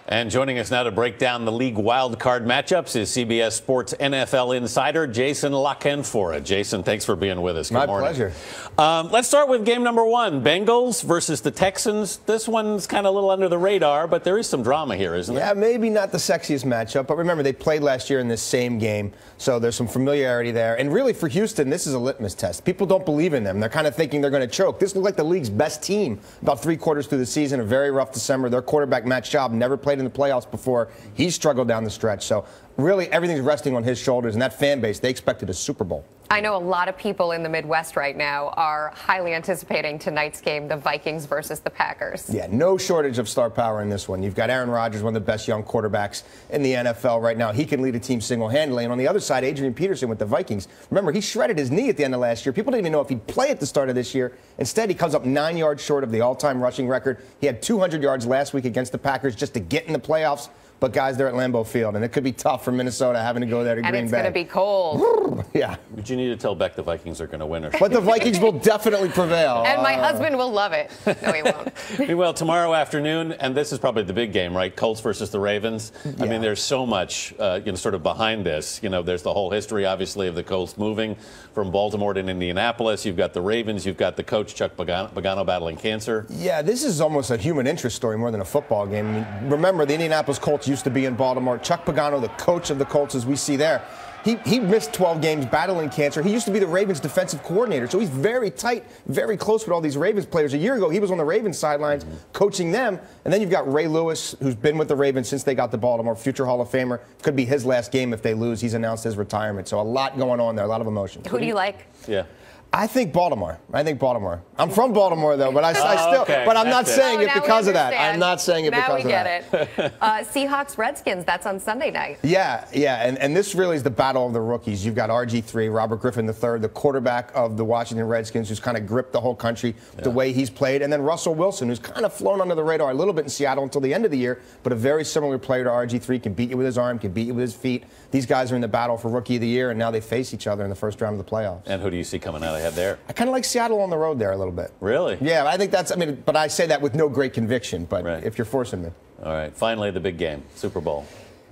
And joining us now to break down the league wildcard matchups is CBS Sports NFL insider Jason Canfora. Jason, thanks for being with us. Good morning. Pleasure. Let's start with game number one, Bengals versus the Texans. This one's kind of a little under the radar, but there is some drama here, isn't Yeah, maybe not the sexiest matchup, but remember, they played last year in this same game, so there's some familiarity there. And really, for Houston, this is a litmus test. People don't believe in them. They're kind of thinking they're going to choke. This looked like the league's best team about 3 quarters through the season, a very rough December. Their quarterback, Matt Schaub, never played in the playoffs before. He struggled down the stretch. So really everything's resting on his shoulders, and that fan base, they expected a Super Bowl. I know a lot of people in the Midwest right now are highly anticipating tonight's game, the Vikings versus the Packers. Yeah, no shortage of star power in this one. You've got Aaron Rodgers, one of the best young quarterbacks in the NFL right now. He can lead a team single-handedly. And on the other side, Adrian Peterson with the Vikings. Remember, he shredded his knee at the end of last year. People didn't even know if he'd play at the start of this year. Instead, he comes up 9 yards short of the all-time rushing record. He had 200 yards last week against the Packers just to get in the playoffs. But, guys, they're at Lambeau Field, and it could be tough for Minnesota having to go there to Green Bay. And it's going to be cold. Yeah. But you need to tell Beck the Vikings are going to win. But the Vikings will definitely prevail. And my husband will love it. No, he won't. Well, tomorrow afternoon, and this is probably the big game, right? Colts versus the Ravens. Yeah. I mean, there's so much, sort of behind this. You know, there's the whole history, obviously, of the Colts moving from Baltimore to Indianapolis. You've got the Ravens. You've got the coach, Chuck Pagano, battling cancer. Yeah, this is almost a human interest story more than a football game. I mean, remember, the Indianapolis Colts used to be in Baltimore. Chuck Pagano, the coach of the Colts, as we see there, he missed 12 games battling cancer. He used to be the Ravens defensive coordinator, so he's very tight, very close with all these Ravens players. A year ago, he was on the Ravens sidelines coaching them. And then you've got Ray Lewis, who's been with the Ravens since they got to Baltimore, future Hall of Famer. Could be his last game if they lose. He's announced his retirement. So a lot going on there, a lot of emotion. Who do you like? Yeah. I think Baltimore. I'm from Baltimore, though, but but I'm not saying it because of that. I'm not saying it because of that. Now we get it. Seahawks, Redskins, that's on Sunday night. Yeah, and this really is the battle of the rookies. You've got RG3, Robert Griffin III, the quarterback of the Washington Redskins, who's kind of gripped the whole country the way he's played, and then Russell Wilson, who's kind of flown under the radar a little bit in Seattle until the end of the year, but a very similar player to RG3, can beat you with his arm, can beat you with his feet. These guys are in the battle for Rookie of the Year, and now they face each other in the first round of the playoffs. And who do you see coming out ahead there? I kind of like Seattle on the road there a little bit. Really? Yeah, I think that's, but I say that with no great conviction, but if you're forcing me. All right, finally the big game, Super Bowl.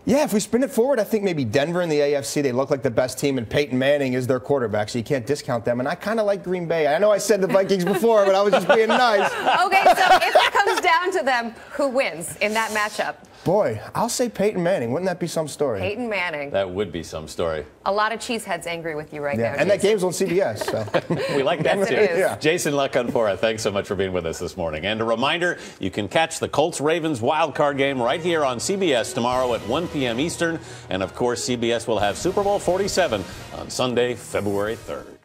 Yeah, if we spin it forward, I think maybe Denver in the AFC, they look like the best team, and Peyton Manning is their quarterback, so you can't discount them. And I kind of like Green Bay. I know I said the Vikings before, but I was just being nice. Okay, so if it comes down to them, who wins in that matchup? Boy, I'll say Peyton Manning. Wouldn't that be some story? Peyton Manning. That would be some story. A lot of cheeseheads angry with you right now. And that game's on CBS. So. We like that, yes, too. It is. Jason Canfora, thanks so much for being with us this morning. And a reminder, you can catch the Colts-Ravens wildcard game right here on CBS tomorrow at 1 p.m. Eastern. And, of course, CBS will have Super Bowl 47 on Sunday, February 3rd.